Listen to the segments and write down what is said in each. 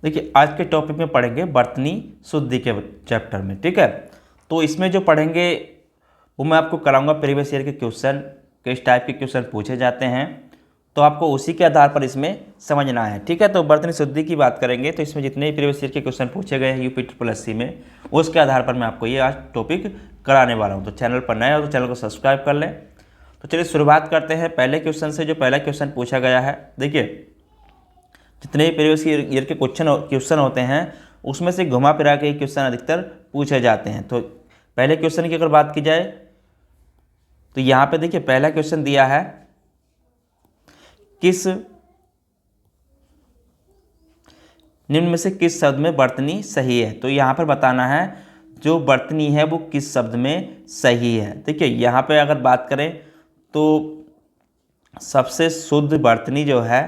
देखिए आज के टॉपिक में पढ़ेंगे वर्तनी शुद्धि के चैप्टर में, ठीक है। तो इसमें जो पढ़ेंगे वो मैं आपको कराऊंगा प्रीवियस ईयर के क्वेश्चन, किस टाइप के क्वेश्चन पूछे जाते हैं, तो आपको उसी के आधार पर इसमें समझना है, ठीक है। तो वर्तनी शुद्धि की बात करेंगे तो इसमें जितने भी प्रीवियस ईयर के क्वेश्चन पूछे गए हैं यूपी में, उसके आधार पर मैं आपको ये आज टॉपिक कराने वाला हूँ। तो चैनल पर नए हो तो चैनल को सब्सक्राइब कर लें। तो चलिए शुरुआत करते हैं पहले क्वेश्चन से। जो पहला क्वेश्चन पूछा गया है, देखिए जितने भी प्रीवियस ईयर के क्वेश्चन होते हैं उसमें से घुमा फिरा के क्वेश्चन अधिकतर पूछे जाते हैं। तो पहले क्वेश्चन की अगर बात की जाए तो यहाँ पे देखिए पहला क्वेश्चन दिया है, किस निम्न में से किस शब्द में वर्तनी सही है। तो यहाँ पर बताना है जो वर्तनी है वो किस शब्द में सही है। देखिए यहाँ पे अगर बात करें तो सबसे शुद्ध वर्तनी जो है,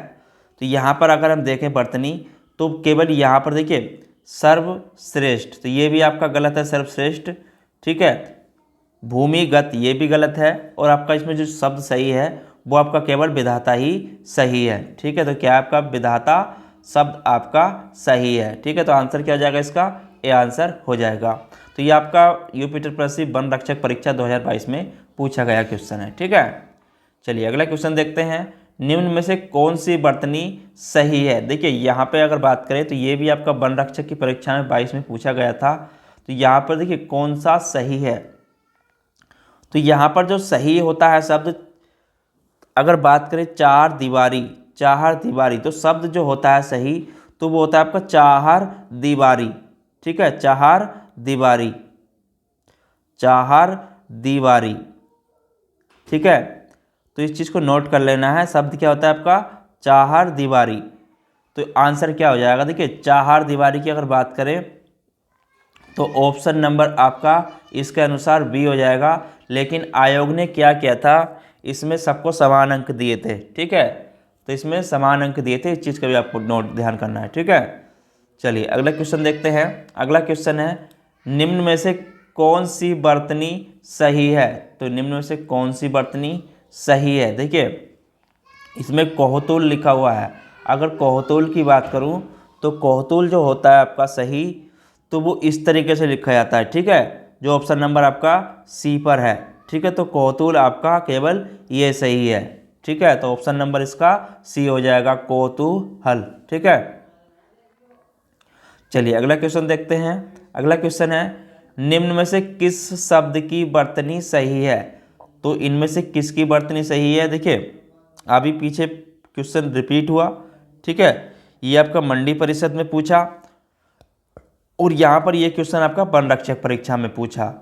तो यहाँ पर अगर हम देखें वर्तनी तो केवल यहाँ पर देखिए सर्वश्रेष्ठ, तो ये भी आपका गलत है, सर्वश्रेष्ठ, ठीक है। भूमिगत ये भी गलत है, और आपका इसमें जो शब्द सही है वो आपका केवल विधाता ही सही है, ठीक है। तो क्या आपका विधाता शब्द आपका सही है, ठीक है। तो आंसर क्या हो जाएगा इसका, ए आंसर हो जाएगा। तो ये आपका यूपी ट्रिपल वन रक्षक परीक्षा 2022 में पूछा गया क्वेश्चन है, ठीक है। चलिए अगला क्वेश्चन देखते हैं, निम्न में से कौन सी वर्तनी सही है। देखिए यहाँ पे अगर बात करें तो ये भी आपका वन रक्षक की परीक्षा में 22 में पूछा गया था। तो यहाँ पर देखिए कौन सा सही है, तो यहाँ पर जो सही होता है शब्द, अगर बात करें चार दीवारी, तो शब्द जो होता है सही तो वो होता है आपका चार दीवारी, ठीक है। चार दीवारी, ठीक है। तो इस चीज़ को नोट कर लेना है, शब्द क्या होता है आपका चार दीवारी। तो आंसर क्या हो जाएगा, देखिए चार दीवारी की अगर बात करें तो ऑप्शन नंबर आपका इसके अनुसार बी हो जाएगा। लेकिन आयोग ने क्या किया था, इसमें सबको समान अंक दिए थे, ठीक है। तो इसमें समान अंक दिए थे, इस चीज़ का भी आपको नोट ध्यान करना है, ठीक है। चलिए अगला क्वेश्चन देखते हैं। अगला क्वेश्चन है, निम्न में से कौन सी वर्तनी सही है। तो निम्न में से कौन सी वर्तनी सही है। देखिए इसमें कोहतूल लिखा हुआ है, अगर कोहतूल की बात करूं तो कोहतूल जो होता है आपका सही तो वो इस तरीके से लिखा जाता है, ठीक है, जो ऑप्शन नंबर आपका सी पर है, ठीक है। तो कोहतूल आपका केवल ये सही है, ठीक है। तो ऑप्शन नंबर इसका सी हो जाएगा, कौतूहल, ठीक है। चलिए अगला क्वेश्चन देखते हैं। अगला क्वेश्चन है, निम्न में से किस शब्द की वर्तनी सही है। तो इनमें से किसकी वर्तनी सही है। देखिए अभी पीछे क्वेश्चन रिपीट हुआ, ठीक है, ये आपका मंडी परिषद में पूछा और यहाँ पर ये क्वेश्चन आपका वन रक्षक परीक्षा में पूछा,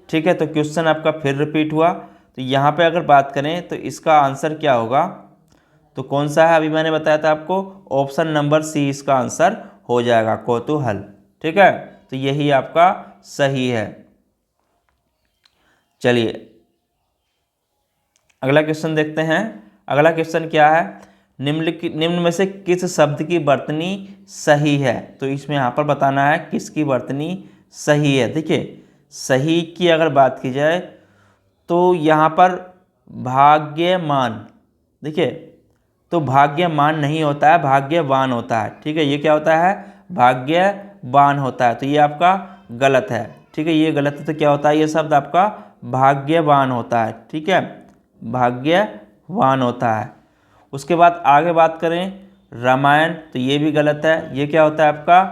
ठीक है। तो क्वेश्चन आपका फिर रिपीट हुआ, तो यहाँ पे अगर बात करें तो इसका आंसर क्या होगा, तो कौन सा है, अभी मैंने बताया था आपको, ऑप्शन नंबर सी इसका आंसर हो जाएगा, कौतूहल, ठीक है। तो यही आपका सही है। चलिए अगला क्वेश्चन देखते हैं। अगला क्वेश्चन क्या है, निम्न में से किस शब्द की वर्तनी सही है। तो इसमें यहाँ पर बताना है किसकी वर्तनी सही है। देखिए सही की अगर बात की जाए तो यहाँ पर भाग्यमान, देखिए तो भाग्यमान नहीं होता है, भाग्यवान होता है, ठीक है। ये क्या होता है, भाग्यवान होता है, तो ये आपका गलत है, ठीक है, ये गलत है। तो क्या होता है, ये शब्द आपका भाग्यवान होता है, ठीक है, भाग्यवान होता है। उसके बाद आगे बात करें रामायण, तो ये भी गलत है, ये क्या होता है आपका,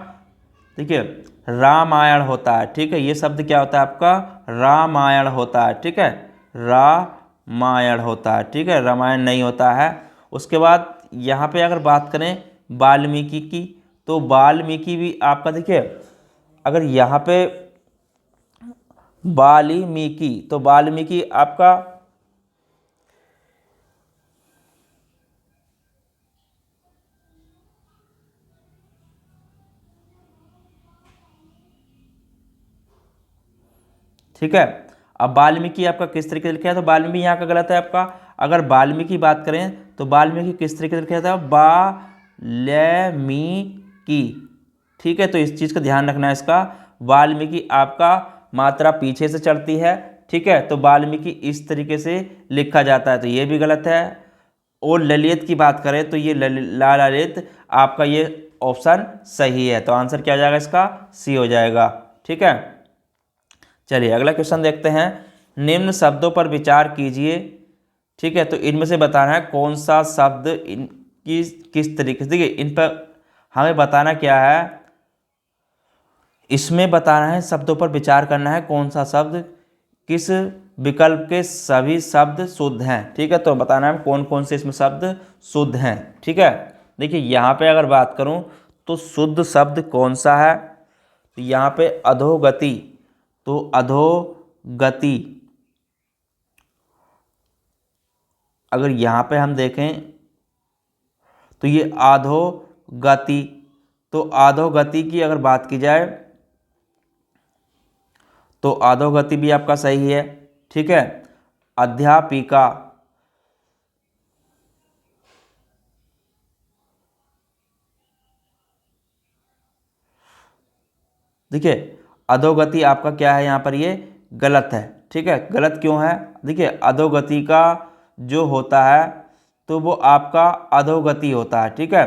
देखिए रामायण होता है, ठीक है। ये शब्द क्या होता है आपका, रामायण होता है, ठीक है, रामायण होता है, ठीक है, रामायण नहीं होता है। उसके बाद यहाँ पे अगर बात करें वाल्मीकि की, तो वाल्मीकि भी आपका, देखिए अगर यहाँ पे वाल्मीकि, तो वाल्मीकि आपका, ठीक है। अब वाल्मीकि आपका किस तरीके से लिखा है, तो वाल्मीकि यहाँ का गलत है आपका। अगर वाल्मीकि बात करें तो वाल्मीकि किस तरीके से लिखा था, वाल्मीकि, ठीक है। तो इस चीज़ का ध्यान रखना है इसका, वाल्मीकि आपका मात्रा पीछे से चढ़ती है, ठीक है। तो वाल्मीकि इस तरीके से लिखा जाता है, तो ये भी गलत है। और ललित की बात करें तो ये ललित आपका ये ऑप्शन सही है। तो आंसर क्या हो जाएगा इसका, सी हो जाएगा। ठीक है, चलिए अगला क्वेश्चन देखते हैं। निम्न शब्दों पर विचार कीजिए। ठीक है, तो इनमें से बताना है कौन सा शब्द किस तरीके से, देखिए इन पर हमें बताना क्या है, इसमें बताना है शब्दों पर विचार करना है कौन सा शब्द किस विकल्प के सभी शब्द शुद्ध हैं। ठीक है, तो बताना है कौन कौन से इसमें शब्द शुद्ध हैं। ठीक है, देखिए यहाँ पे अगर बात करूँ तो शुद्ध शब्द कौन सा है, तो यहाँ पे अधोगति, तो अधोगति अगर यहाँ पे हम देखें तो ये अधोगति, तो अधोगति की अगर बात की जाए तो अधोगति भी आपका सही है। ठीक है, अध्यापिका, देखिए अधोगति आपका क्या है यहाँ पर, ये गलत है। ठीक है, गलत क्यों है, देखिए अधोगति का जो होता है तो वो आपका अधोगति होता है। ठीक है,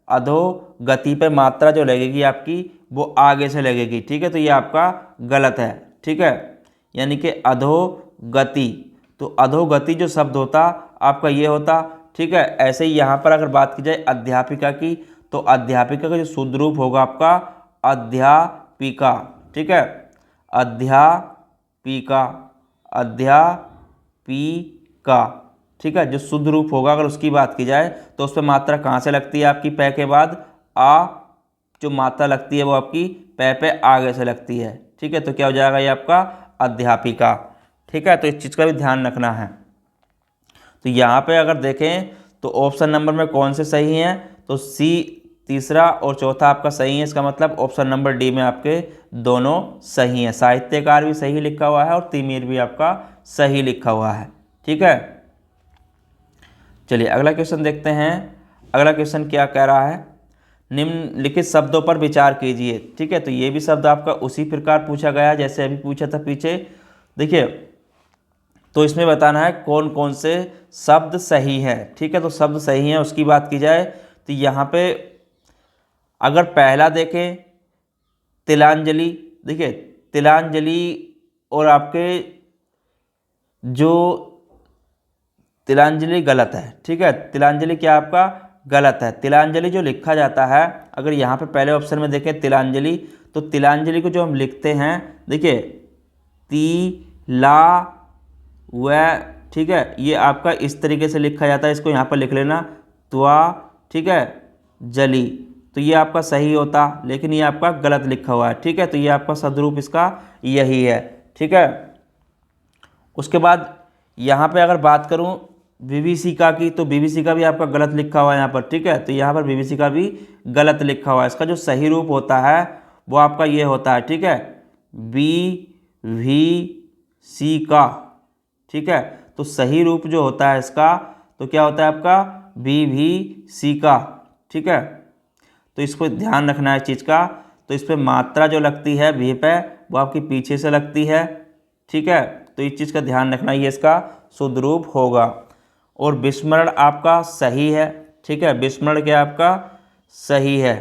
अधोगति पे मात्रा जो लगेगी आपकी वो आगे से लगेगी। ठीक है, तो ये आपका गलत है। ठीक है, यानी कि अधोगति, तो अधोगति जो शब्द होता आपका ये होता। ठीक है, ऐसे ही यहाँ पर अगर बात की जाए अध्यापिका की, तो अध्यापिका का जो शुद्ध रूप होगा आपका अध्यापिका। ठीक है, अध्यापिका, अध्यापिका। ठीक है, जो शुद्ध रूप होगा अगर उसकी बात की जाए तो उस पर मात्रा कहाँ से लगती है आपकी, पै के बाद आ, जो मात्रा लगती है वो आपकी पै पे आगे से लगती है। ठीक है, तो क्या हो जाएगा ये आपका अध्यापिका। ठीक है, तो इस चीज़ का भी ध्यान रखना है। तो यहाँ पे अगर देखें तो ऑप्शन नंबर में कौन से सही हैं, तो सी तीसरा और चौथा आपका सही है। इसका मतलब ऑप्शन नंबर डी में आपके दोनों सही हैं। साहित्यकार भी सही लिखा हुआ है और तिमिर भी आपका सही लिखा हुआ है। ठीक है, चलिए अगला क्वेश्चन देखते हैं। अगला क्वेश्चन क्या कह रहा है, निम्नलिखित शब्दों पर विचार कीजिए। ठीक है, तो ये भी शब्द आपका उसी प्रकार पूछा गया जैसे अभी पूछा था पीछे। देखिए, तो इसमें बताना है कौन कौन से शब्द सही हैं। ठीक है, तो शब्द सही हैं उसकी बात की जाए तो यहाँ पे अगर पहला देखें तिलांजलि, देखिए तिलांजलि और आपके जो तिलांजलि गलत है। ठीक है, तिलांजलि क्या आपका गलत है। तिलांजलि जो लिखा जाता है, अगर यहाँ पे पहले ऑप्शन में देखें तिलांजलि, तो तिलांजलि को जो हम लिखते हैं, देखिए तिला व, ठीक है, ये आपका इस तरीके से लिखा जाता है। इसको यहाँ पर लिख लेना त्वा, ठीक है, जली, तो ये आपका सही होता, लेकिन ये आपका गलत लिखा हुआ है। ठीक है, तो ये आपका सदरूप इसका यही है। ठीक है, उसके बाद यहाँ पे अगर बात करूँ विभीषिका की, तो विभीषिका भी आपका गलत लिखा हुआ है यहाँ पर। ठीक है, तो यहाँ पर विभीषिका भी गलत लिखा हुआ है। इसका जो सही रूप होता है वो आपका ये होता है। ठीक है, विभीषिका। ठीक है, तो सही रूप जो होता है इसका, तो क्या होता है आपका विभीषिका। ठीक है, तो इसको ध्यान रखना है इस चीज़ का। तो इस पर मात्रा जो लगती है भी पे, वो आपकी पीछे से लगती है। ठीक है, तो इस चीज़ का ध्यान रखना, ये इसका शुद्ध रूप होगा। और विस्मरण आपका सही है। ठीक है, विस्मरण क्या आपका सही है,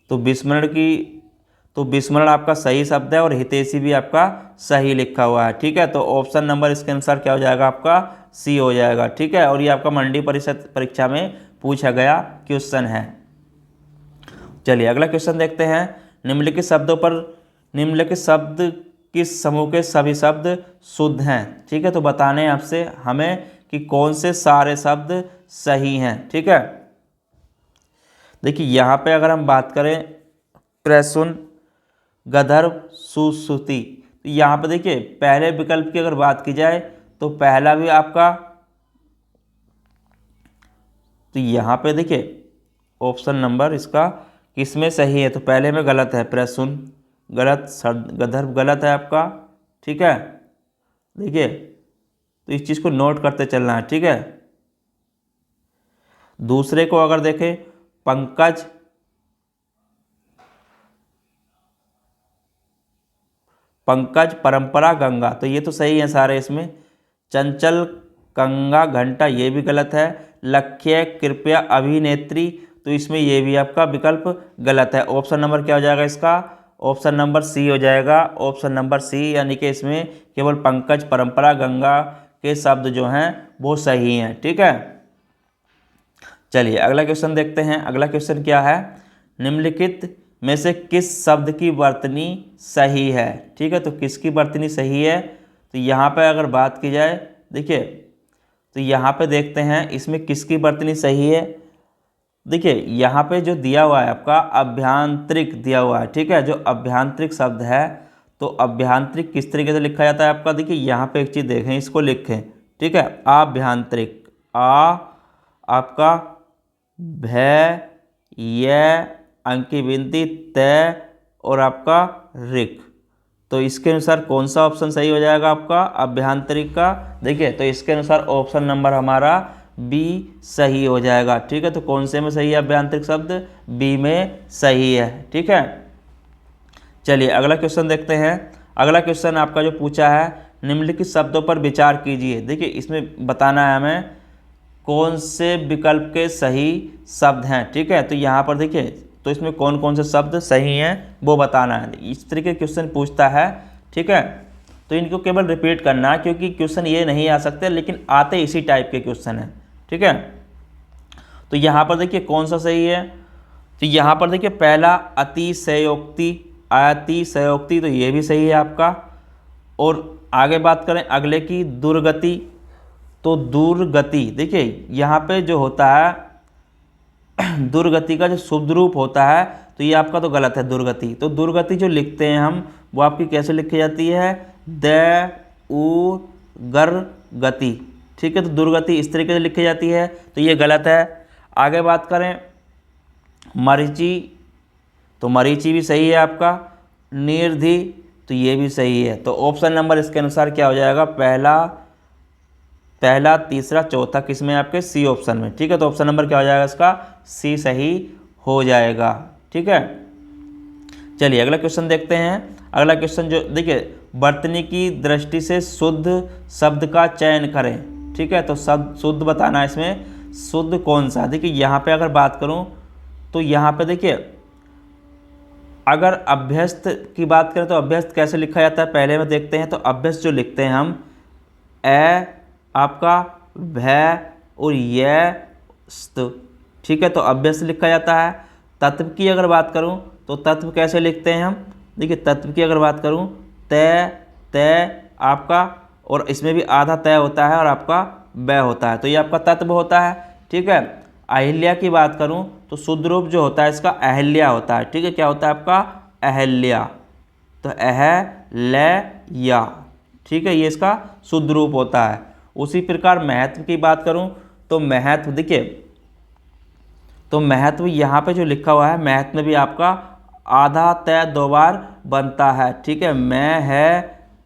तो विस्मरण आपका सही शब्द है और हितैषी भी आपका सही लिखा हुआ है। ठीक है, तो ऑप्शन नंबर इसके अनुसार क्या हो जाएगा आपका सी हो जाएगा। ठीक है, और ये आपका मंडी परिषद परीक्षा में पूछा गया क्वेश्चन है। चलिए अगला क्वेश्चन देखते हैं। निम्नलिखित शब्द किस समूह के सभी शब्द शुद्ध हैं। ठीक है, तो बताने हैं आपसे हमें कि कौन से सारे शब्द सही हैं। ठीक है, देखिए यहाँ पे अगर हम बात करें प्रसून, गंधर्व, सुश्रुति, तो यहाँ पे देखिए पहले विकल्प की अगर बात की जाए तो पहला भी आपका, तो यहाँ पे देखिए ऑप्शन नंबर इसका किसमें सही है, तो पहले में गलत है, प्रसून गलत, गंधर्व गलत है आपका। ठीक है, देखिए तो इस चीज़ को नोट करते चलना है। ठीक है, दूसरे को अगर देखें पंकज, परंपरा, गंगा, तो ये तो सही है सारे इसमें। चंचल, कंगा, घंटा, ये भी गलत है। लक्ष्य, कृपया, अभिनेत्री, तो इसमें ये भी आपका विकल्प गलत है। ऑप्शन नंबर क्या हो जाएगा इसका? ऑप्शन नंबर सी हो जाएगा। ऑप्शन नंबर सी, यानी कि इसमें केवल पंकज, परंपरा, गंगा के शब्द जो हैं वो सही हैं। ठीक है, चलिए अगला क्वेश्चन देखते हैं। अगला क्वेश्चन क्या है? निम्नलिखित में से किस शब्द की वर्तनी सही है? ठीक है, तो किसकी वर्तनी सही है? तो यहाँ पे अगर बात की जाए, देखिए, तो यहाँ पे देखते हैं इसमें किसकी वर्तनी सही है। देखिए यहाँ पे जो दिया हुआ है आपका अभ्यांतरिक दिया हुआ है। ठीक है, जो अभ्यांतरिक शब्द है, तो अभ्यांतरिक किस तरीके से लिखा जाता है आपका? देखिए यहाँ पे एक चीज़ देखें, इसको लिखें। ठीक है, अभ्यांतरिक, आ आपका भय, य अंकी बिंदी, तय और आपका रिक, तो इसके अनुसार कौन सा ऑप्शन सही हो जाएगा आपका अभ्यांतरिक का? देखिए, तो इसके अनुसार ऑप्शन नंबर हमारा बी सही हो जाएगा। ठीक है, तो कौन से में सही है अभ्यांतरिक शब्द? बी में सही है। ठीक है, चलिए अगला क्वेश्चन देखते हैं। अगला क्वेश्चन आपका जो पूछा है, निम्नलिखित शब्दों पर विचार कीजिए। देखिए इसमें बताना है हमें कौन से विकल्प के सही शब्द हैं। ठीक है, तो यहाँ पर देखिए, तो इसमें कौन कौन से शब्द सही हैं वो बताना है। इस तरीके क्वेश्चन पूछता है। ठीक है, तो इनको केवल रिपीट करना है, क्योंकि क्वेश्चन ये नहीं आ सकते, लेकिन आते इसी टाइप के क्वेश्चन हैं। ठीक है, तो यहाँ पर देखिए कौन सा सही है। तो यहाँ पर देखिए पहला अतिशयोक्ति, अतिशयोक्ति, तो ये भी सही है आपका। और आगे बात करें अगले की, दुर्गति, तो दुर्गति, देखिए यहाँ पे जो होता है दुर्गति का जो शुद्ध रूप होता है, तो ये आपका तो गलत है दुर्गति। तो दुर्गति जो लिखते हैं हम, वो आपकी कैसे लिखी जाती है? द उ गर गति। ठीक है, तो दुर्गति इस तरीके से लिखी जाती है, तो ये गलत है। आगे बात करें मरीचि, तो मरीचि भी सही है आपका। निर्धि, तो ये भी सही है। तो ऑप्शन नंबर इसके अनुसार क्या हो जाएगा? पहला, तीसरा, चौथा किसमें? आपके सी ऑप्शन में। ठीक है, तो ऑप्शन नंबर क्या हो जाएगा इसका? सी सही हो जाएगा। ठीक है, चलिए अगला क्वेश्चन देखते हैं। अगला क्वेश्चन जो देखिए, वर्तनी की दृष्टि से शुद्ध शब्द का चयन करें। ठीक है, तो शब्द शुद्ध बताना है इसमें, शुद्ध कौन सा? देखिए यहाँ पे अगर बात करूँ, तो यहाँ पे देखिए अगर अभ्यस्त की बात करें, तो अभ्यस्त कैसे लिखा जाता है पहले में देखते हैं। तो अभ्यस्त जो लिखते हैं हम, ए आपका भय और ये स्त। ठीक है, तो अभ्यस्त लिखा जाता है। तत्व की अगर बात करूं, तो तत्व कैसे लिखते हैं हम? देखिए तत्व की अगर बात करूं, तय, तय आपका, और इसमें भी आधा तय होता है और आपका बै होता है, तो ये आपका तत्व होता है। ठीक है, अहिल्या की बात करूं, तो शुद्ध रूप जो होता है इसका अहिल्या होता है। ठीक है, क्या होता है आपका? अहिल्या, तो अहिल्या। ठीक है, ये इसका शुद्ध रूप होता है। उसी प्रकार महत्व की बात करूं, तो महत्व, देखिए, तो महत्व यहाँ पे जो लिखा हुआ है, महत्व में भी आपका आधा तय दो बार बनता है। ठीक है, मैं है,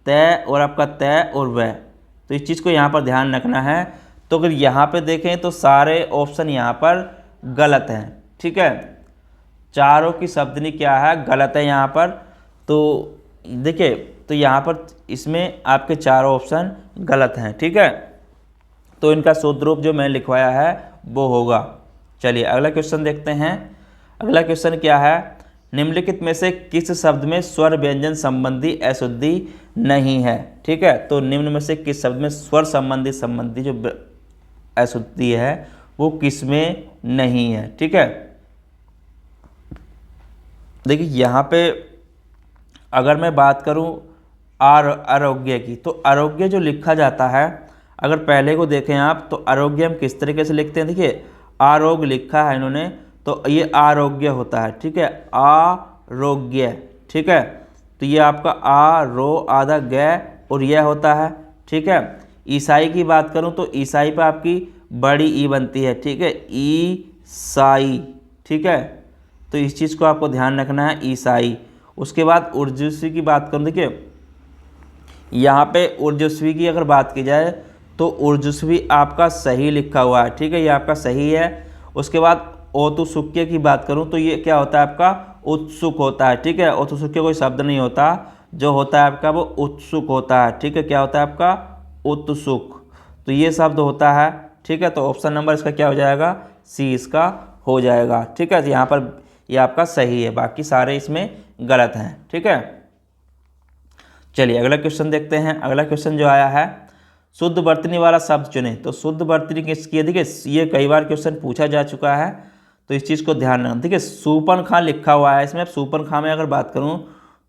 तय और आपका तय और वह, तो इस चीज़ को यहाँ पर ध्यान रखना है। तो अगर यहाँ पे देखें तो सारे ऑप्शन यहाँ पर गलत हैं। ठीक है, चारों की शब्दनी क्या है? गलत है यहाँ पर। तो देखिए, तो यहाँ पर इसमें आपके चारों ऑप्शन गलत हैं। ठीक है, तो इनका शुद्ध रूप जो मैं लिखवाया है वो होगा। चलिए अगला क्वेश्चन देखते हैं। अगला क्वेश्चन क्या है? निम्नलिखित में से किस शब्द में स्वर व्यंजन संबंधी अशुद्धि नहीं है? ठीक है, तो निम्न में से किस शब्द में स्वर संबंधी जो अशुद्धि है वो किस में नहीं है? ठीक है, देखिए यहाँ पे अगर मैं बात करूँ आरोग्य की, तो आरोग्य जो लिखा जाता है, अगर पहले को देखें आप, तो आरोग्य हम किस तरीके से लिखते हैं? देखिए आरोग्य लिखा है इन्होंने, तो ये आरोग्य होता है। ठीक है, आरोग्य। ठीक है, तो ये आपका आ रो आधा ग और यह होता है। ठीक है, ईसाई की बात करूं, तो ईसाई पे आपकी बड़ी ई बनती है। ठीक है, ईसाई। ठीक है, तो इस चीज़ को आपको ध्यान रखना है, ईसाई। उसके बाद ऊर्जस्वी की बात करूं, देखिए यहाँ पे ऊर्जस्वी की अगर बात की जाए, तो ऊर्जस्वी आपका सही लिखा हुआ है। ठीक है, ये आपका सही है। उसके बाद औतुसुक्य की बात करूं, तो ये क्या होता है आपका? उत्सुक होता है। ठीक है, औतुसुक्य कोई शब्द नहीं होता, जो होता है आपका वो उत्सुक होता है। ठीक है, क्या होता है आपका? उत्सुक, तो ये शब्द होता है। ठीक है, तो ऑप्शन नंबर इसका क्या हो जाएगा, सी इसका हो जाएगा। ठीक है, तो यहाँ पर ये आपका सही है, बाकी सारे इसमें गलत हैं। ठीक है, चलिए अगला क्वेश्चन देखते हैं। अगला क्वेश्चन जो आया है, शुद्ध वर्तनी वाला शब्द चुने। तो शुद्ध वर्तनी किसकी है, देखिए ये कई बार क्वेश्चन पूछा जा चुका है, तो इस चीज़ को ध्यान रखना। देखिए सूपन लिखा हुआ है इसमें। सूपन में अगर बात करूं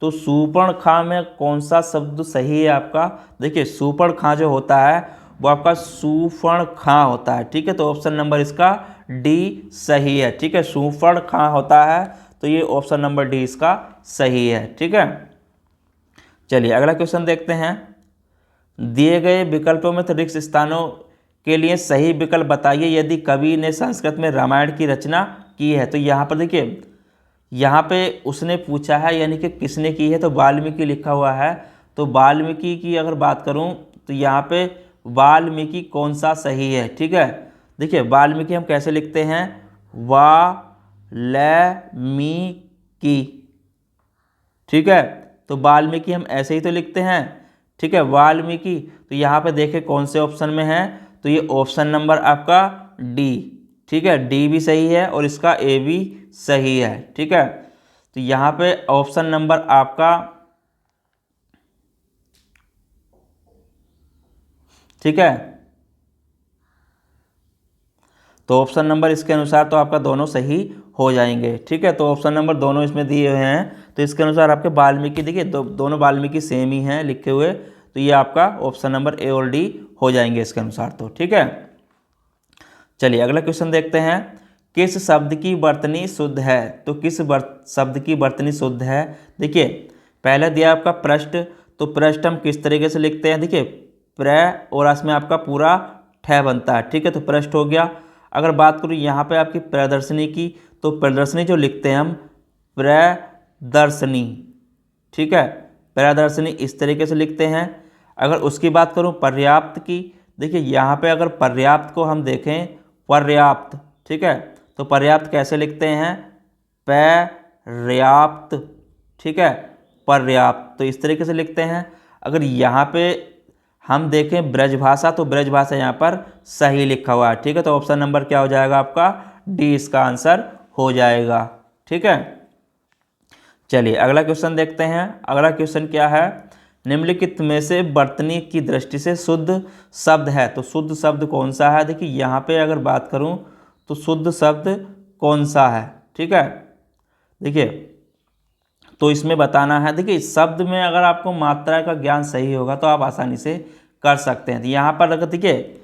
तो सूपन में कौन सा शब्द सही है आपका, देखिए सूपन जो होता है वो आपका सूफण होता है। ठीक है, तो ऑप्शन नंबर इसका डी सही है। ठीक है, सूफण होता है, तो ये ऑप्शन नंबर डी इसका सही है। ठीक है, चलिए अगला क्वेश्चन देखते हैं। दिए गए विकल्पों में तो रिक्त स्थानों के लिए सही विकल्प बताइए यदि कवि ने संस्कृत में रामायण की रचना की है। तो यहाँ पर देखिए, यहाँ पे उसने पूछा है यानी कि किसने की है, तो वाल्मीकि लिखा हुआ है। तो वाल्मीकि की अगर बात करूँ तो यहाँ पे वाल्मीकि कौन सा सही है। ठीक है, देखिए वाल्मीकि हम कैसे लिखते हैं, वाल्मीकि। ठीक है, तो वाल्मीकि हम ऐसे ही तो लिखते हैं। ठीक है, वाल्मीकि। तो यहाँ पे देखें कौन से ऑप्शन में है, तो ये ऑप्शन नंबर आपका डी। ठीक है, डी भी सही है और इसका ए भी सही है। ठीक है, तो यहाँ पे ऑप्शन नंबर आपका, ठीक है, तो ऑप्शन नंबर इसके अनुसार तो आपका दोनों सही हो जाएंगे। ठीक है, तो ऑप्शन नंबर दोनों इसमें दिए हुए हैं, तो इसके अनुसार आपके वाल्मीकि देखिए दोनों वाल्मीकि सेम ही हैं लिखे हुए, तो ये आपका ऑप्शन नंबर ए और डी हो जाएंगे इसके अनुसार तो। ठीक है, चलिए अगला क्वेश्चन देखते हैं। किस शब्द की वर्तनी शुद्ध है, तो किस शब्द की वर्तनी शुद्ध है। देखिए पहले दिया आपका पृष्ठ, तो पृष्ठ हम किस तरीके से लिखते हैं, देखिए प्र और इसमें आपका पूरा ठह बनता है। ठीक है, तो पृष्ठ हो गया। अगर बात करूँ यहाँ पे आपकी प्रदर्शनी की, तो प्रदर्शनी जो लिखते हैं हम प्रदर्शनी। ठीक है, प्रदर्शनी इस तरीके से लिखते हैं। अगर उसकी बात करूँ पर्याप्त की, देखिए यहाँ पे अगर पर्याप्त को हम देखें, पर्याप्त, ठीक है, तो पर्याप्त कैसे लिखते हैं, पर्याप्त। ठीक है, पर्याप्त, तो इस तरीके से लिखते हैं। अगर यहाँ पे हम देखें ब्रजभाषा, तो ब्रजभाषा यहाँ पर सही लिखा हुआ है। ठीक है, तो ऑप्शन नंबर क्या हो जाएगा आपका, डी इसका आंसर हो जाएगा। ठीक है, चलिए अगला क्वेश्चन देखते हैं। अगला क्वेश्चन क्या है, निम्नलिखित में से वर्तनी की दृष्टि से शुद्ध शब्द है। तो शुद्ध शब्द कौन सा है, देखिए यहाँ पे अगर बात करूँ तो शुद्ध शब्द कौन सा है। ठीक है, देखिए तो इसमें बताना है। देखिए इस शब्द में अगर आपको मात्रा का ज्ञान सही होगा तो आप आसानी से कर सकते हैं। तो यहाँ पर अगर देखिए,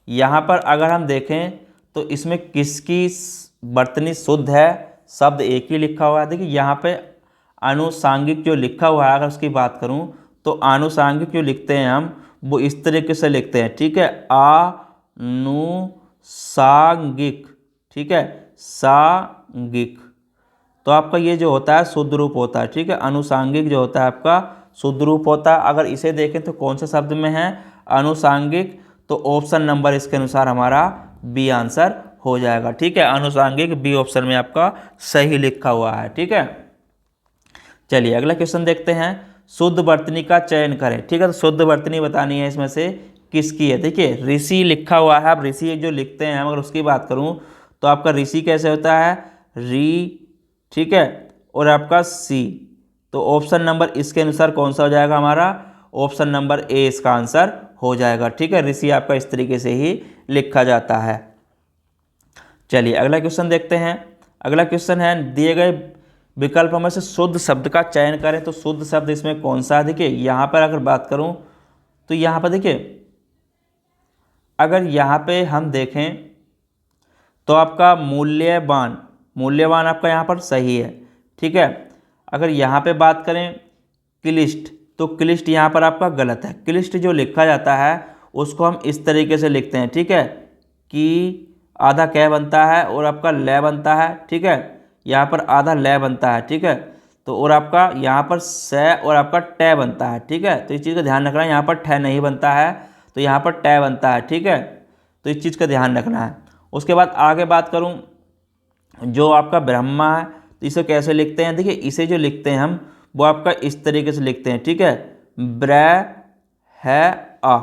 यहाँ पर अगर हम देखें तो इसमें किसकी वर्तनी शुद्ध है, शब्द एक ही लिखा हुआ है। देखिए यहाँ पे आनुषांगिक जो लिखा हुआ है, अगर उसकी बात करूँ तो आनुषांगिक जो लिखते हैं हम वो इस तरीके से लिखते हैं। ठीक है, आनुषांगिक। ठीक है, सांगिक, तो आपका ये जो होता है शुद्ध रूप होता है। ठीक है, आनुषांगिक जो होता है आपका शुद्ध रूप होता है। अगर इसे देखें तो कौन से शब्द में है, आनुषांगिक, तो ऑप्शन नंबर इसके अनुसार हमारा बी आंसर हो जाएगा। ठीक है, आनुषांगिक बी ऑप्शन में आपका सही लिखा हुआ है। ठीक है, चलिए अगला क्वेश्चन देखते हैं। शुद्ध वर्तनी का चयन करें। ठीक है, तो शुद्ध वर्तनी बतानी है इसमें से किसकी है। देखिए ऋषि लिखा हुआ है, आप ऋषि जो लिखते हैं, अगर उसकी बात करूं तो आपका ऋषि कैसे होता है, री। ठीक है, और आपका सी, तो ऑप्शन नंबर इसके अनुसार कौन सा हो जाएगा हमारा, ऑप्शन नंबर ए इसका आंसर हो जाएगा। ठीक है, ऋषि आपका इस तरीके से ही लिखा जाता है। चलिए अगला क्वेश्चन देखते हैं। अगला क्वेश्चन है, दिए गए विकल्पों में से शुद्ध शब्द का चयन करें। तो शुद्ध शब्द इसमें कौन सा है, देखिए यहाँ पर अगर बात करूँ तो यहाँ पर देखिए, अगर यहाँ पे हम देखें तो आपका मूल्यवान, मूल्यवान आपका यहाँ पर सही है। ठीक है, अगर यहाँ पे बात करें क्लिष्ट, तो क्लिष्ट यहाँ पर आपका गलत है। क्लिष्ट जो लिखा जाता है उसको हम इस तरीके से लिखते हैं। ठीक है, कि आधा कै बनता है और आपका लय बनता है। ठीक है, यहाँ पर आधा लय बनता है। ठीक है, तो और आपका यहाँ पर स और आपका ट बनता है। ठीक है, तो इस चीज़ का ध्यान रखना है, यहाँ पर ठ नहीं बनता है तो यहाँ पर ट बनता है। ठीक है, तो इस चीज़ का ध्यान रखना है। उसके बाद आगे बात करूँ, जो आपका ब्रह्मा है तो इसे कैसे लिखते हैं, देखिए इसे जो लिखते हैं हम वो आपका इस तरीके से लिखते हैं। ठीक है, ब्र है अ।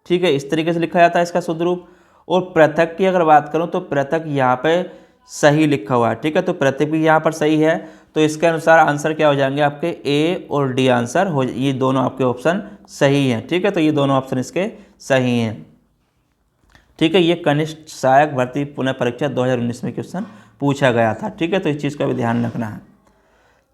ठीक है, इस तरीके से लिखा जाता है इसका शुद्ध रूप। और पृथक की अगर बात करूं तो पृथक यहाँ पे सही लिखा हुआ है, ठीक है। तो पृथक भी यहाँ पर सही है, तो इसके अनुसार आंसर क्या हो जाएंगे आपके ए और डी आंसर हो, ये दोनों आपके ऑप्शन सही हैं, ठीक है। तो ये दोनों ऑप्शन इसके सही हैं, ठीक है। ये कनिष्ठ सहायक भर्ती पुनः परीक्षा 2019 में क्वेश्चन पूछा गया था, ठीक है। तो इस चीज़ का भी ध्यान रखना है।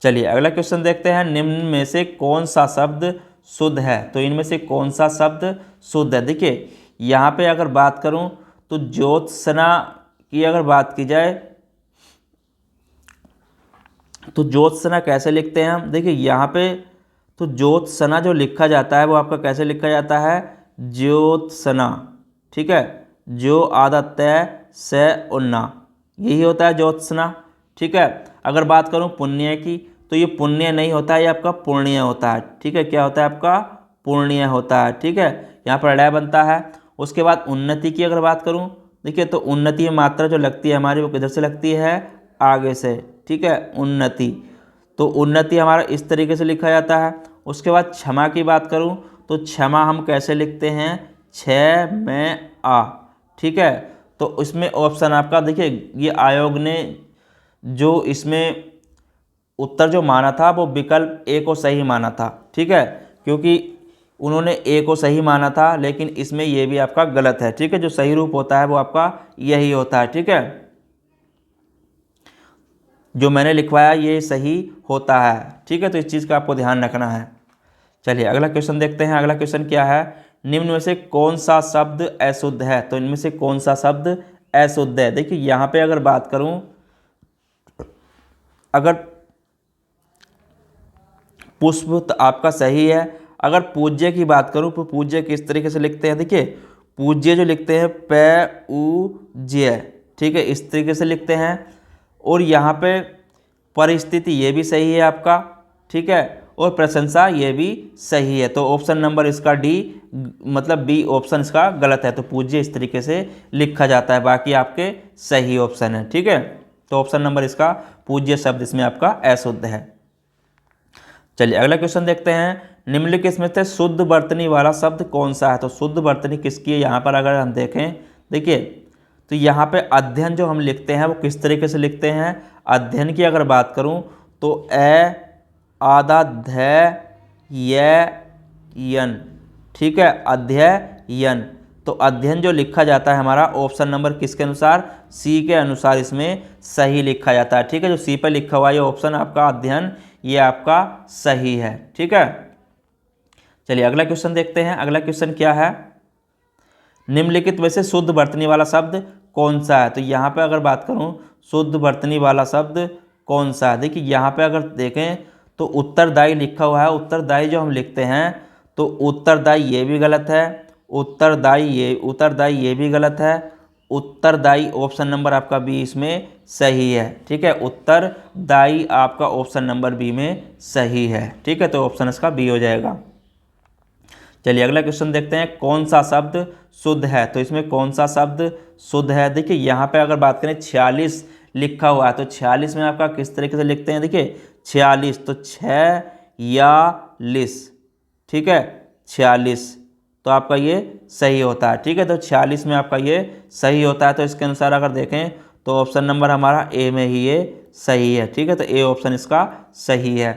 चलिए अगला क्वेश्चन देखते हैं, निम्न में से कौन सा शब्द शुद्ध है। तो इनमें से कौन सा शब्द शुद्ध है। देखिए यहाँ पे अगर बात करूँ तो ज्योत्सना की अगर बात की जाए तो ज्योत्सना कैसे लिखते हैं हम। देखिए यहाँ पे तो ज्योत्सना जो लिखा जाता है वो आपका कैसे लिखा जाता है, ज्योत्सना, ठीक है। जो आधा तय से उन्ना, यही होता है ज्योत्सना, ठीक है। अगर बात करूँ पुण्य की तो ये पुण्य नहीं होता है, ये आपका पुण्य होता है, ठीक है। क्या होता है आपका, पुण्य होता है, ठीक है। यहाँ पर ड़ बनता है। उसके बाद उन्नति की अगर बात करूँ, देखिए तो उन्नति में मात्रा जो लगती है हमारी वो किधर से लगती है, आगे से, ठीक है, उन्नति। तो उन्नति हमारा इस तरीके से लिखा जाता है। उसके बाद क्षमा की बात करूँ तो क्षमा हम कैसे लिखते हैं, छ में आ, ठीक है। तो इसमें ऑप्शन आपका देखिए, ये आयोग ने जो इसमें उत्तर जो माना था वो विकल्प ए को सही माना था, ठीक है, क्योंकि उन्होंने ए को सही माना था, लेकिन इसमें ये भी आपका गलत है, ठीक है। जो सही रूप होता है वो आपका यही होता है, ठीक है। जो मैंने लिखवाया ये सही होता है, ठीक है। तो इस चीज़ का आपको ध्यान रखना है। चलिए अगला क्वेश्चन देखते हैं। अगला क्वेश्चन क्या है, निम्न में से कौन सा शब्द अशुद्ध है। तो इनमें से कौन सा शब्द अशुद्ध है। देखिए यहाँ पे अगर बात करूँ, अगर पुष्प तो आपका सही है। अगर पूज्य की बात करूँ तो पूज्य किस तरीके से लिखते हैं, देखिए पूज्य जो लिखते हैं प उ ज्य, ठीक है, इस तरीके से लिखते हैं। और यहाँ पे परिस्थिति ये भी सही है आपका, ठीक है, और प्रशंसा ये भी सही है। तो ऑप्शन नंबर इसका डी, मतलब बी ऑप्शन इसका गलत है। तो पूज्य इस तरीके से लिखा जाता है, बाकी आपके सही ऑप्शन है, ठीक है। तो ऑप्शन नंबर इसका पूज्य शब्द इसमें आपका अशुद्ध है। चलिए अगला क्वेश्चन देखते हैं, निम्नलिखित में से शुद्ध वर्तनी वाला शब्द कौन सा है। तो शुद्ध वर्तनी किसकी है, यहाँ पर अगर हम देखें, देखिए तो यहाँ पे अध्ययन जो हम लिखते हैं वो किस तरीके से लिखते हैं। अध्ययन की अगर बात करूँ तो ए आधा ध यन, ठीक है, अध्ययन। तो अध्ययन जो लिखा जाता है हमारा ऑप्शन नंबर किसके अनुसार, सी के अनुसार इसमें सही लिखा जाता है, ठीक है। जो सी पर लिखा हुआ है ऑप्शन आपका अध्ययन, ये आपका सही है, ठीक है। चलिए अगला क्वेश्चन देखते हैं। अगला क्वेश्चन क्या है, निम्नलिखित में से शुद्ध वर्तनी वाला शब्द कौन सा है। तो यहाँ पे अगर बात करूँ शुद्ध वर्तनी वाला शब्द कौन सा है, देखिए यहाँ पे अगर देखें तो उत्तरदायी लिखा हुआ है। उत्तरदायी जो हम लिखते हैं तो उत्तरदायी ये भी गलत है, उत्तरदायी ये भी गलत है। उत्तरदायी ऑप्शन नंबर आपका बी इसमें सही है, ठीक है। उत्तरदायी आपका ऑप्शन नंबर बी में सही है, ठीक है। तो ऑप्शन इसका बी हो जाएगा। चलिए अगला क्वेश्चन देखते हैं, कौन सा शब्द शुद्ध है। तो इसमें कौन सा शब्द शुद्ध है, देखिए यहाँ पे अगर बात करें 46 लिखा हुआ है। तो 46 में आपका किस तरीके से लिखते हैं, देखिए 46 तो 6 या लिस, ठीक है, 46 तो आपका ये सही होता है, ठीक है। तो 46 में आपका ये सही होता है। तो इसके अनुसार अगर देखें तो ऑप्शन नंबर हमारा ए में ही ये सही है, ठीक है। तो ए ऑप्शन इसका सही है।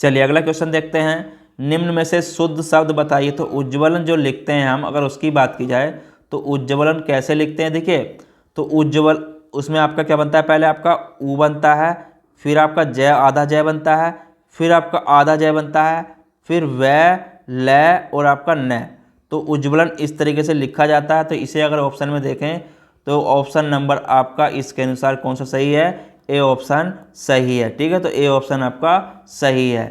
चलिए अगला क्वेश्चन देखते हैं, निम्न में से शुद्ध शब्द बताइए। तो उज्ज्वलन जो लिखते हैं हम, अगर उसकी बात की जाए तो उज्ज्वलन कैसे लिखते हैं, देखिए तो उज्ज्वल उसमें आपका क्या बनता है, पहले आपका उ बनता है, फिर आपका जय आधा जय बनता है, फिर आपका आधा जय बनता है, फिर वह ल और आपका न। तो उज्ज्वलन इस तरीके से लिखा जाता है। तो इसे अगर ऑप्शन में देखें तो ऑप्शन नंबर आपका इसके अनुसार कौन सा सही है, ए ऑप्शन सही है, ठीक है। तो ए ऑप्शन आपका सही है।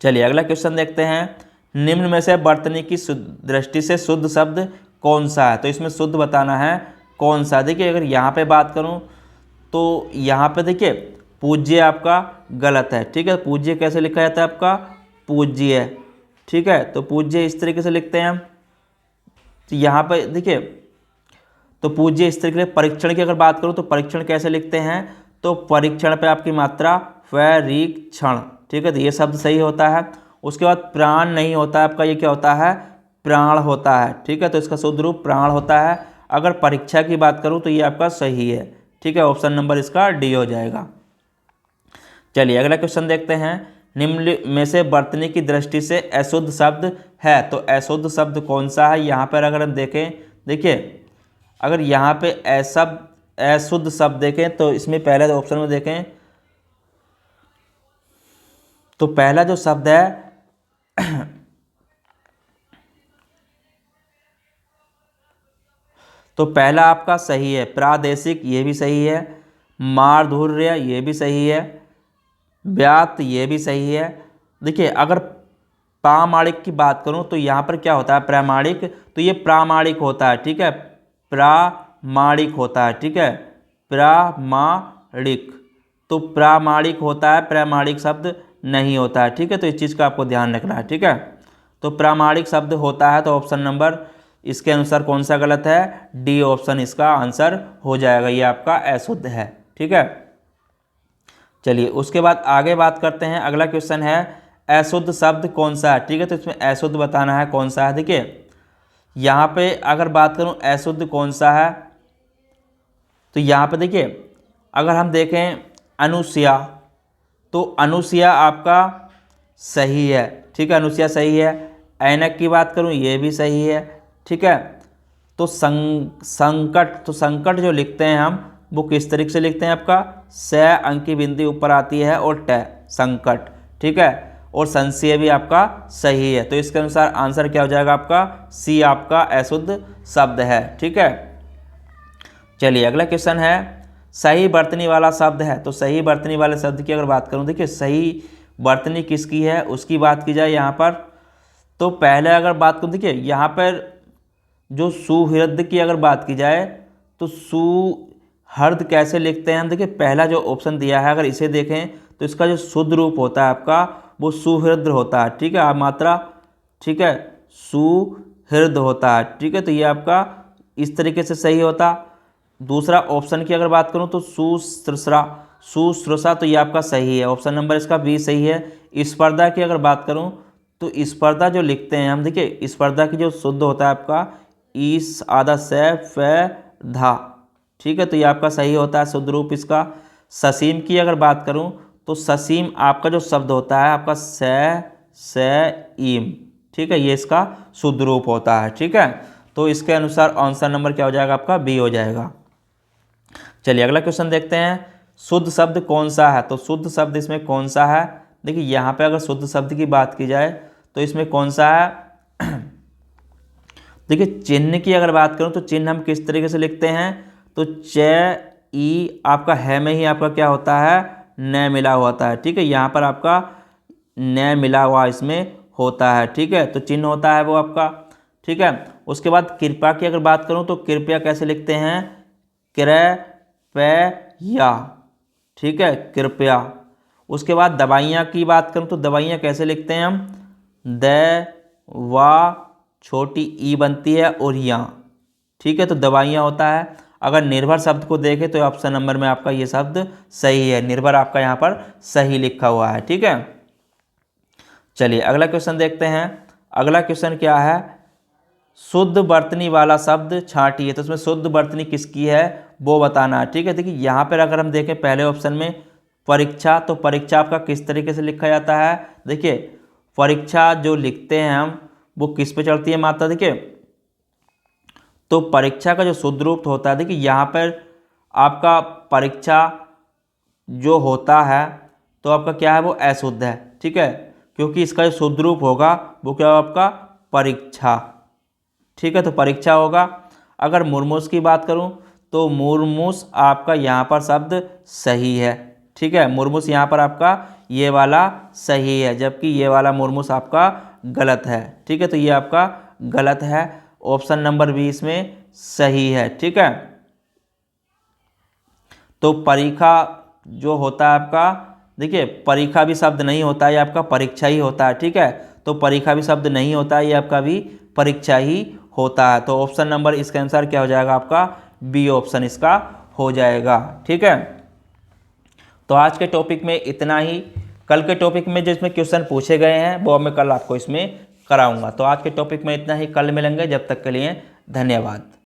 चलिए अगला क्वेश्चन देखते हैं, निम्न में से वर्तनी की दृष्टि से शुद्ध शब्द कौन सा है। तो इसमें शुद्ध बताना है कौन सा। देखिए अगर यहाँ पे बात करूँ तो यहाँ पे देखिए पूज्य आपका गलत है, ठीक है। पूज्य कैसे लिखा जाता है आपका, पूज्य, ठीक है। तो पूज्य इस तरीके से लिखते हैं हम। तो यहाँ पे देखिए तो पूज्य इस तरीके से। परीक्षण की अगर बात करूँ तो परीक्षण कैसे लिखते हैं, तो परीक्षण पे आपकी मात्रा परीक्षण, ठीक है। तो ये शब्द सही होता है। उसके बाद प्राण नहीं होता है आपका, ये क्या होता है, प्राण होता है। ठीक है, तो इसका शुद्ध रूप प्राण होता है। अगर परीक्षा की बात करूं तो ये आपका सही है। ठीक है, ऑप्शन नंबर इसका डी हो जाएगा। चलिए अगला क्वेश्चन देखते हैं। निम्न में से वर्तनी की दृष्टि से अशुद्ध शब्द है, तो अशुद्ध शब्द कौन सा है? यहाँ पर अगर हम देखें, देखिए अगर यहाँ पे अशुद्ध शब्द देखें तो इसमें पहले ऑप्शन में देखें तो पहला जो शब्द है तो पहला आपका सही है, प्रादेशिक, ये भी सही है। मारधुर्य, ये भी सही है। व्यात, ये भी सही है। देखिए अगर प्रामाणिक की बात करूं तो यहाँ पर क्या होता है? प्रामाणिक, तो ये प्रामाणिक होता है। ठीक है, प्रामाणिक होता है। ठीक है, प्रामाणिक, तो प्रामाणिक होता है, प्रामाणिक शब्द नहीं होता है। ठीक है, तो इस चीज़ का आपको ध्यान रखना है। ठीक है, तो प्रामाणिक शब्द होता है, तो ऑप्शन नंबर इसके अनुसार कौन सा गलत है? डी ऑप्शन इसका आंसर हो जाएगा, ये आपका अशुद्ध है। ठीक है, चलिए उसके बाद आगे बात करते हैं। अगला क्वेश्चन है अशुद्ध शब्द कौन सा है? ठीक है, तो इसमें अशुद्ध बताना है कौन सा है। देखिए यहाँ पे अगर बात करूँ अशुद्ध कौन सा है, तो यहाँ पे देखिए अगर हम देखें अनुसया, तो अनुसया आपका सही है। ठीक है, अनुसया सही है। ऐनक की बात करूँ ये भी सही है। ठीक है, तो संकट, तो संकट जो लिखते हैं हम वो किस तरीके से लिखते हैं? आपका स अंक की बिंदी ऊपर आती है और ट, संकट। ठीक है, और संशय भी आपका सही है, तो इसके अनुसार आंसर क्या हो जाएगा? आपका सी आपका अशुद्ध शब्द है। ठीक है, चलिए अगला क्वेश्चन है सही वर्तनी वाला शब्द है, तो सही वर्तनी वाले शब्द की अगर बात करूं, देखिए सही वर्तनी किसकी है उसकी बात की जाए यहाँ पर, तो पहले अगर बात करूं, देखिए यहाँ पर जो सुहृद की अगर बात की जाए तो सुहृद कैसे लिखते हैं हम? देखिए पहला जो ऑप्शन दिया है अगर इसे देखें तो इसका जो शुद्ध रूप होता है आपका वो सुहृद होता है। ठीक है, आप मात्रा, ठीक है, सुहृद होता है। ठीक है, तो ये आपका इस तरीके से सही होता। दूसरा ऑप्शन की अगर बात करूं तो सुश्रुषा, सुश्रुषा, तो ये आपका सही है, ऑप्शन नंबर इसका बी सही है। स्पर्धा की अगर बात करूं तो स्पर्धा जो लिखते हैं हम, देखिए स्पर्धा की जो शुद्ध होता है आपका ईस आधा से फ धा। ठीक है, तो ये आपका सही होता है शुद्ध रूप इसका। ससीम की अगर बात करूं तो ससीम आपका जो शब्द होता है आपका से ईम। ठीक है, ये इसका शुद्ध रूप होता है। ठीक है, तो इसके अनुसार आंसर नंबर क्या हो जाएगा? आपका बी हो जाएगा। चलिए अगला क्वेश्चन देखते हैं शुद्ध शब्द कौन सा है, तो शुद्ध शब्द इसमें कौन सा है? देखिए यहाँ पे अगर शुद्ध शब्द की बात की जाए तो इसमें कौन सा है? देखिए चिन्ह की अगर बात करूं तो चिन्ह हम किस तरीके से लिखते हैं? तो च ई आपका है में ही आपका क्या होता है? न मिला हुआ होता है। ठीक है, यहाँ पर आपका न मिला हुआ इसमें होता है। ठीक है, तो चिन्ह होता है वो आपका। ठीक है, उसके बाद कृपया की अगर बात करूं तो कृपया कैसे लिखते हैं? कृपया। ठीक है, कृपया। उसके बाद दवाइयाँ की बात करूं तो दवाइयाँ कैसे लिखते हैं हम? द वा छोटी ई बनती है और यहाँ। ठीक है, तो दवाइयाँ होता है। अगर निर्भर शब्द को देखें तो ऑप्शन नंबर में आपका ये शब्द सही है, निर्भर आपका यहाँ पर सही लिखा हुआ है। ठीक है, चलिए अगला क्वेश्चन देखते हैं। अगला क्वेश्चन क्या है? शुद्ध वर्तनी वाला शब्द छांटिए, तो इसमें शुद्ध वर्तनी किसकी है वो बताना है। ठीक है, देखिए यहाँ पर अगर हम देखें पहले ऑप्शन में परीक्षा, तो परीक्षा आपका किस तरीके से लिखा जाता है? देखिए परीक्षा जो लिखते हैं हम वो किस पे चढ़ती है मात्रा? देखिए तो परीक्षा का जो शुद्ध रूप होता है, देखिए यहाँ पर आपका परीक्षा जो होता है तो आपका क्या है? वो अशुद्ध है। ठीक है, क्योंकि इसका जो शुद्ध रूप होगा वो क्या होगा? आपका परीक्षा। ठीक है, तो परीक्षा होगा। अगर मुर्मूस की बात करूं तो मुर्मूस आपका यहाँ पर शब्द सही है। ठीक है, मुर्मूस यहाँ पर आपका ये वाला सही है, जबकि ये वाला मुर्मूस आपका गलत है। ठीक है, तो ये आपका गलत है, ऑप्शन नंबर 20 में सही है। ठीक है, तो परीक्षा जो होता है आपका, देखिए परीक्षा भी शब्द नहीं होता है, ये आपका परीक्षा ही होता है। ठीक है, तो परीक्षा भी शब्द नहीं होता है, ये आपका भी परीक्षा ही होता है। तो ऑप्शन नंबर इसके अनुसार क्या हो जाएगा? आपका बी ऑप्शन इसका हो जाएगा। ठीक है, तो आज के टॉपिक में इतना ही। कल के टॉपिक में जिसमें क्वेश्चन पूछे गए हैं वो मैं कल आपको इसमें कराऊंगा। तो आज के टॉपिक में इतना ही, कल मिलेंगे, जब तक के लिए धन्यवाद।